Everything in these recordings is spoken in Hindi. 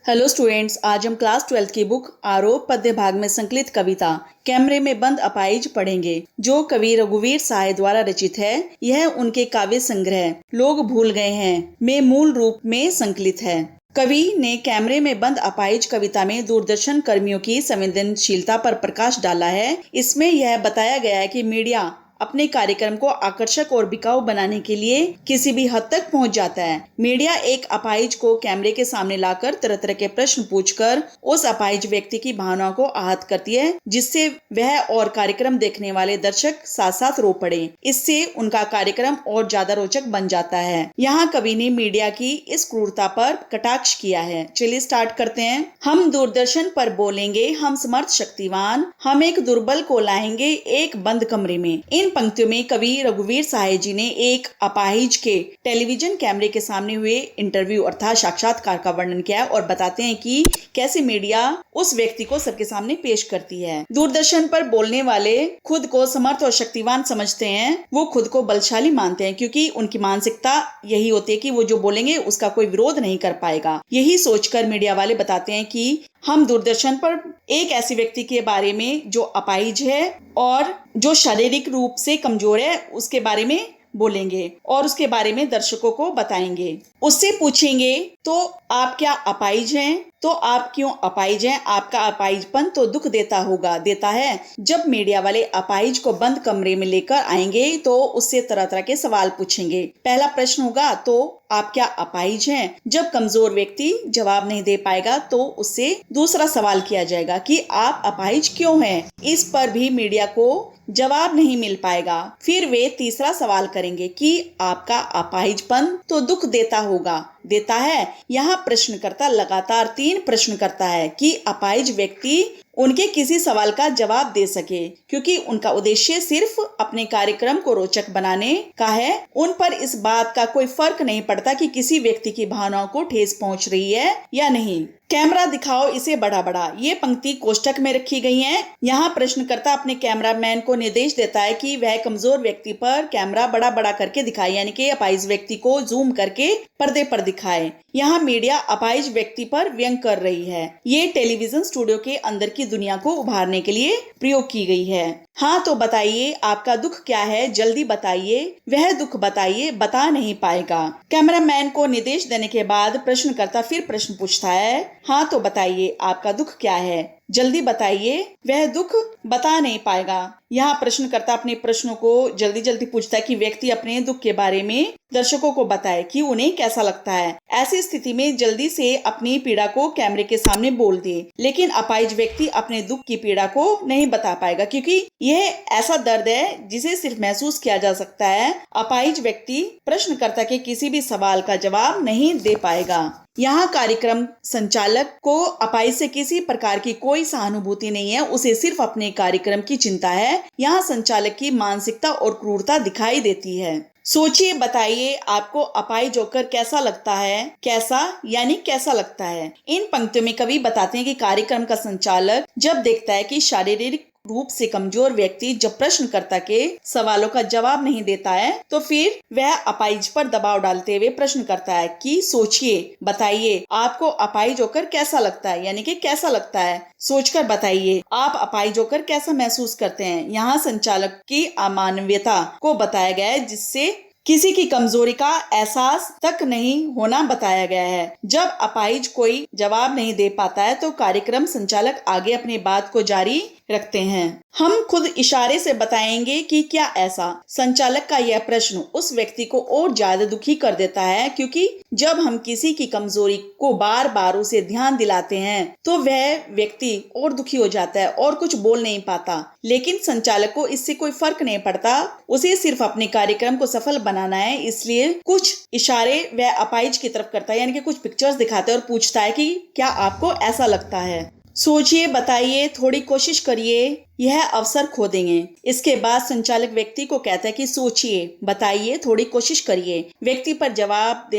हेलो स्टूडेंट्स, आज हम क्लास 12 की बुक आरोप पद्य भाग में संकलित कविता कैमरे में बंद अपाहिज पढ़ेंगे, जो कवि रघुवीर साय द्वारा रचित है। यह उनके काव्य संग्रह लोग भूल गए हैं में मूल रूप में संकलित है। कवि ने कैमरे में बंद अपाहिज कविता में दूरदर्शन कर्मियों की संवेदनशीलता पर प्रकाश डाला है। इसमें यह बताया गया है कि मीडिया अपने कार्यक्रम को आकर्षक और बिकाऊ बनाने के लिए किसी भी हद तक पहुंच जाता है। मीडिया एक अपाहिज को कैमरे के सामने लाकर तरह तरह के प्रश्न पूछकर उस अपाहिज व्यक्ति की भावनाओं को आहत करती है, जिससे वह और कार्यक्रम देखने वाले दर्शक साथ साथ रो पड़े। इससे उनका कार्यक्रम और ज्यादा रोचक बन जाता है। यहाँ कवि ने मीडिया की इस क्रूरता पर कटाक्ष किया है। चलिए स्टार्ट करते हैं। हम दूरदर्शन पर बोलेंगे, हम समर्थ शक्तिवान, हम एक दुर्बल को लाएंगे एक बंद कमरे में। इन पंक्तियों में कवि रघुवीर साय जी ने एक अपाहिज के टेलीविजन कैमरे के सामने हुए इंटरव्यू अर्थात साक्षात्कार का वर्णन किया है और बताते हैं कि कैसे मीडिया उस व्यक्ति को सबके सामने पेश करती है। दूरदर्शन पर बोलने वाले खुद को समर्थ और शक्तिवान समझते हैं। वो खुद को बलशाली मानते हैं क्योंकि उनकी मानसिकता यही होती है कि वो जो बोलेंगे उसका कोई विरोध नहीं कर पाएगा। यही सोचकर मीडिया वाले बताते हैं कि हम दूरदर्शन पर एक ऐसे व्यक्ति के बारे में जो अपाहिज है और जो शारीरिक रूप से कमजोर है उसके बारे में बोलेंगे और उसके बारे में दर्शकों को बताएंगे। उससे पूछेंगे तो आप क्या अपाहिज हैं? तो आप क्यों अपाहिज हैं? आपका अपाहिजपन तो दुख देता है। जब मीडिया वाले अपाहिज को बंद कमरे में लेकर आएंगे तो उससे तरह तरह के सवाल पूछेंगे। पहला प्रश्न होगा तो आप क्या अपाहिज हैं? जब कमजोर व्यक्ति जवाब नहीं दे पाएगा तो उससे दूसरा सवाल किया जाएगा कि आप अपाहिज क्यों हैं? इस पर भी मीडिया को जवाब नहीं मिल पाएगा। फिर वे तीसरा सवाल करेंगे कि आपका अपाहिजपन तो दुख देता है। यहाँ प्रश्नकर्ता लगातार 3 प्रश्न करता है कि अपाहिज व्यक्ति उनके किसी सवाल का जवाब दे सके, क्योंकि उनका उद्देश्य सिर्फ अपने कार्यक्रम को रोचक बनाने का है। उन पर इस बात का कोई फर्क नहीं पड़ता कि किसी व्यक्ति की भावनाओं को ठेस पहुंच रही है या नहीं। कैमरा दिखाओ इसे बड़ा। ये पंक्ति कोष्टक में रखी गई है। यहाँ प्रश्नकर्ता अपने कैमरामैन को निर्देश देता है कि वह कमजोर व्यक्ति पर कैमरा बड़ा करके दिखाए, यानी कि अपाहिज व्यक्ति को जूम करके पर्दे पर दिखाए। यहाँ मीडिया अपाहिज व्यक्ति पर व्यंग कर रही है। ये टेलीविजन स्टूडियो के अंदर की दुनिया को उभारने के लिए प्रयोग की गई है। हाँ तो बताइए आपका दुख क्या है, जल्दी बताइए। वह दुख बताइए, बता नहीं पाएगा। कैमरामैन को निर्देश देने के बाद प्रश्नकर्ता फिर प्रश्न पूछता है, हाँ तो बताइए आपका दुख क्या है, जल्दी बताइए। वह दुख बता नहीं पाएगा। यहाँ प्रश्नकर्ता अपने प्रश्नों को जल्दी पूछता है कि व्यक्ति अपने दुख के बारे में दर्शकों को बताए कि उन्हें कैसा लगता है। ऐसी स्थिति में जल्दी से अपनी पीड़ा को कैमरे के सामने बोल दे, लेकिन अपाहिज व्यक्ति अपने दुख की पीड़ा को नहीं बता पाएगा, क्योंकि यह ऐसा दर्द है जिसे सिर्फ महसूस किया जा सकता है। अपाहिज व्यक्ति प्रश्नकर्ता के किसी भी सवाल का जवाब नहीं दे पाएगा। यहाँ कार्यक्रम संचालक को अपाहिज से किसी प्रकार की कोई सहानुभूति नहीं है, उसे सिर्फ अपने कार्यक्रम की चिंता है। यहाँ संचालक की मानसिकता और क्रूरता दिखाई देती है। सोचिए, बताइए आपको अपाहिज होकर कैसा लगता है। कैसा यानी कैसा लगता है। इन पंक्तियों में कवि बताते हैं कि कार्यक्रम का संचालक जब देखता है कि शारीरिक रूप से कमजोर व्यक्ति जब प्रश्नकर्ता के सवालों का जवाब नहीं देता है तो फिर वह अपाहिज पर दबाव डालते हुए प्रश्न करता है कि सोचिए, बताइए आपको अपाहिज होकर कैसा लगता है, यानी कि कैसा लगता है, सोचकर बताइए आप अपाहिज होकर कैसा महसूस करते हैं। यहाँ संचालक की अमानवीयता को बताया गया है, जिससे किसी की कमजोरी का एहसास तक नहीं होना बताया गया है। जब अपाहिज कोई जवाब नहीं दे पाता है तो कार्यक्रम संचालक आगे अपनी बात को जारी रखते हैं। हम खुद इशारे से बताएंगे कि क्या ऐसा। संचालक का यह प्रश्न उस व्यक्ति को और ज्यादा दुखी कर देता है, क्योंकि जब हम किसी की कमजोरी को बार बार उसे ध्यान दिलाते हैं तो वह व्यक्ति और दुखी हो जाता है और कुछ बोल नहीं पाता। लेकिन संचालक को इससे कोई फर्क नहीं पड़ता, उसे सिर्फ अपने कार्यक्रम को सफल बनाना है। इसलिए कुछ इशारे वह अपाहिज की तरफ करता है, यानी कि कुछ पिक्चर्स दिखाता है और पूछता है कि क्या आपको ऐसा लगता है। सोचिए, बताइए, थोड़ी कोशिश करिए। यह अवसर खो देंगे। इसके बाद संचालक व्यक्ति को कहता है कि सोचिए, बताइए, थोड़ी कोशिश करिए। व्यक्ति पर जवाब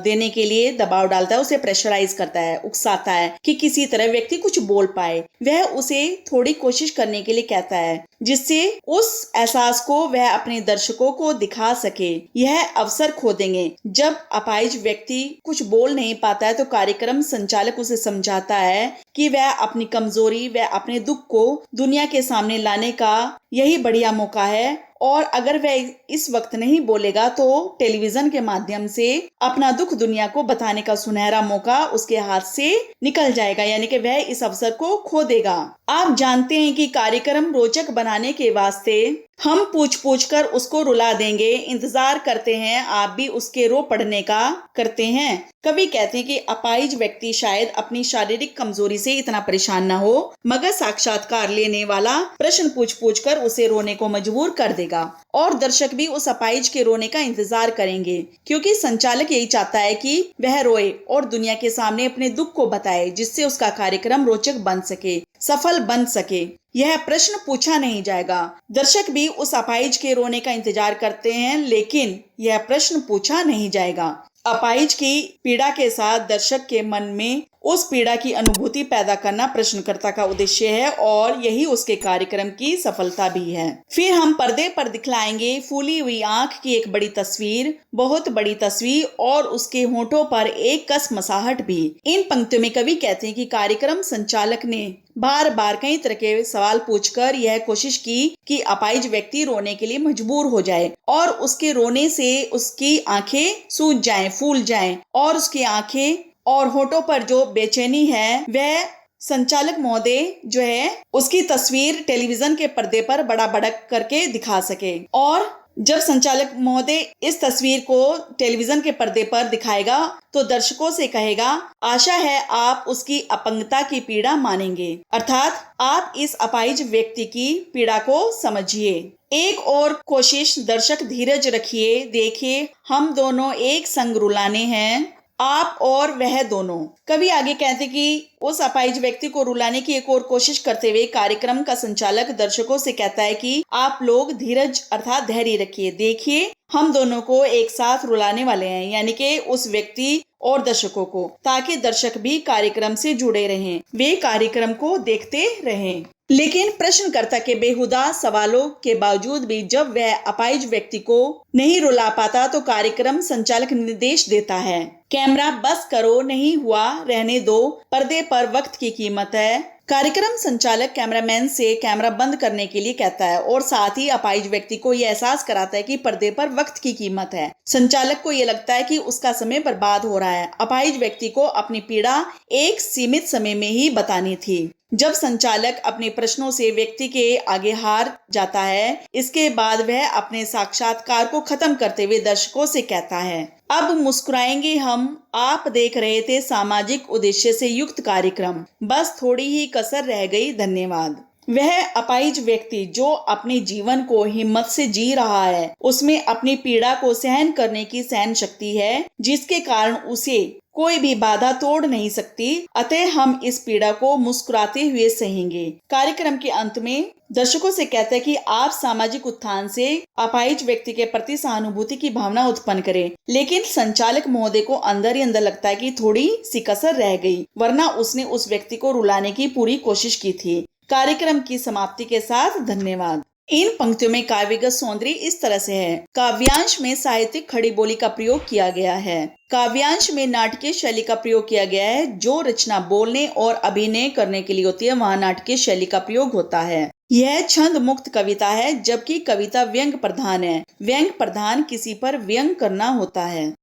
देने के लिए दबाव डालता है, उसे प्रेशराइज करता है, उकसाता है कि किसी तरह व्यक्ति कुछ बोल पाए। वह उसे थोड़ी कोशिश करने के लिए कहता है, जिससे उस एहसास को वह अपने दर्शकों को दिखा सके। यह अवसर खो देंगे। जब अपाहिज व्यक्ति कुछ बोल नहीं पाता है तो कार्यक्रम संचालक उसे समझाता है कि वह अपनी कमजोरी व अपने दुख को दुनिया के सामने लाने का यही बढ़िया मौका है, और अगर वह इस वक्त नहीं बोलेगा तो टेलीविजन के माध्यम से अपना दुख दुनिया को बताने का सुनहरा मौका उसके हाथ से निकल जाएगा, यानी कि वह इस अवसर को खो देगा। आप जानते हैं कि कार्यक्रम रोचक बनाने के वास्ते हम पूछ पूछ कर उसको रुला देंगे, इंतजार करते हैं, आप भी उसके रो पड़ने का करते हैं। कवि कहते हैं कि अपाहिज व्यक्ति शायद अपनी शारीरिक कमजोरी से इतना परेशान न हो, मगर साक्षात्कार लेने वाला प्रश्न पूछ पूछ कर उसे रोने को मजबूर कर देगा, और दर्शक भी उस अपाहिज के रोने का इंतजार करेंगे, क्योंकि संचालक यही चाहता है कि वह रोए और दुनिया के सामने अपने दुख को बताए, जिससे उसका कार्यक्रम रोचक बन सके, सफल बन सके। यह प्रश्न पूछा नहीं जाएगा। दर्शक भी उस अपाहिज के रोने का इंतजार करते हैं, लेकिन यह प्रश्न पूछा नहीं जाएगा। अपाहिज की पीड़ा के साथ दर्शक के मन में उस पीड़ा की अनुभूति पैदा करना प्रश्नकर्ता का उद्देश्य है, और यही उसके कार्यक्रम की सफलता भी है। फिर हम पर्दे पर दिखलाएंगे फूली हुई आंख की एक बड़ी तस्वीर, बहुत बड़ी तस्वीर, और उसके होठों पर एक कसमसाहट भी। इन पंक्तियों में कवि कहते हैं कि कार्यक्रम संचालक ने बार बार कई तरह के सवाल पूछकर यह कोशिश की कि अपाहिज व्यक्ति रोने के लिए मजबूर हो जाए, और उसके रोने से उसकी आंखें सूज जाएं, फूल जाएं, और उसकी आंखें और होठों पर जो बेचैनी है वह संचालक महोदय जो है उसकी तस्वीर टेलीविजन के पर्दे पर बड़ा बड़क करके दिखा सके। और जब संचालक महोदय इस तस्वीर को टेलीविजन के पर्दे पर दिखाएगा तो दर्शकों से कहेगा, आशा है आप उसकी अपंगता की पीड़ा मानेंगे, अर्थात आप इस अपाहिज व्यक्ति की पीड़ा को समझिए। एक और कोशिश, दर्शक धीरज रखिए, देखिए हम दोनों एक संग रुलाने हैं, आप और वह दोनों। कवि आगे कहते कि उस अपाहिज व्यक्ति को रुलाने की एक और कोशिश करते हुए कार्यक्रम का संचालक दर्शकों से कहता है कि आप लोग धीरज अर्थात धैर्य रखिए, देखिए हम दोनों को एक साथ रुलाने वाले हैं, यानी कि उस व्यक्ति और दर्शकों को, ताकि दर्शक भी कार्यक्रम से जुड़े रहें, वे कार्यक्रम को देखते रहें। लेकिन प्रश्नकर्ता के बेहुदा सवालों के बावजूद भी जब वह अपाहिज व्यक्ति को नहीं रुला पाता तो कार्यक्रम संचालक निर्देश देता है, कैमरा बस करो, नहीं हुआ रहने दो, पर्दे पर वक्त की कीमत है। कार्यक्रम संचालक कैमरामैन से कैमरा बंद करने के लिए कहता है, और साथ ही अपाहिज व्यक्ति को यह एहसास कराता है कि पर्दे पर वक्त की कीमत है। संचालक को यह लगता है कि उसका समय बर्बाद हो रहा है। अपाहिज व्यक्ति को अपनी पीड़ा एक सीमित समय में ही बतानी थी। जब संचालक अपने प्रश्नों से व्यक्ति के आगे हार जाता है, इसके बाद वह अपने साक्षात्कार को खत्म करते हुए दर्शकों से कहता है, अब मुस्कुराएंगे हम, आप देख रहे थे सामाजिक उद्देश्य से युक्त कार्यक्रम, बस थोड़ी ही कसर रह गई, धन्यवाद। वह अपाहिज व्यक्ति जो अपने जीवन को हिम्मत से जी रहा है, उसमें अपनी पीड़ा को सहन करने की सहन शक्ति है, जिसके कारण उसे कोई भी बाधा तोड़ नहीं सकती, अतः हम इस पीड़ा को मुस्कुराते हुए सहेंगे। कार्यक्रम के अंत में दर्शकों से कहता है कि आप सामाजिक उत्थान से अपाहिज व्यक्ति के प्रति सहानुभूति की भावना उत्पन्न करें, लेकिन संचालक महोदय को अंदर ही अंदर लगता है कि थोड़ी सी कसर रह गई, वरना उसने उस व्यक्ति को रुलाने की पूरी कोशिश की थी। कार्यक्रम की समाप्ति के साथ धन्यवाद। इन पंक्तियों में काव्यगत सौंदर्य इस तरह से है। काव्यांश में साहित्यिक खड़ी बोली का प्रयोग किया गया है। काव्यांश में नाटकीय शैली का प्रयोग किया गया है। जो रचना बोलने और अभिनय करने के लिए होती है, वहाँ नाटकीय शैली का प्रयोग होता है। यह छंद मुक्त कविता है, जबकि कविता व्यंग प्रधान है। व्यंग प्रधान किसी पर व्यंग करना होता है।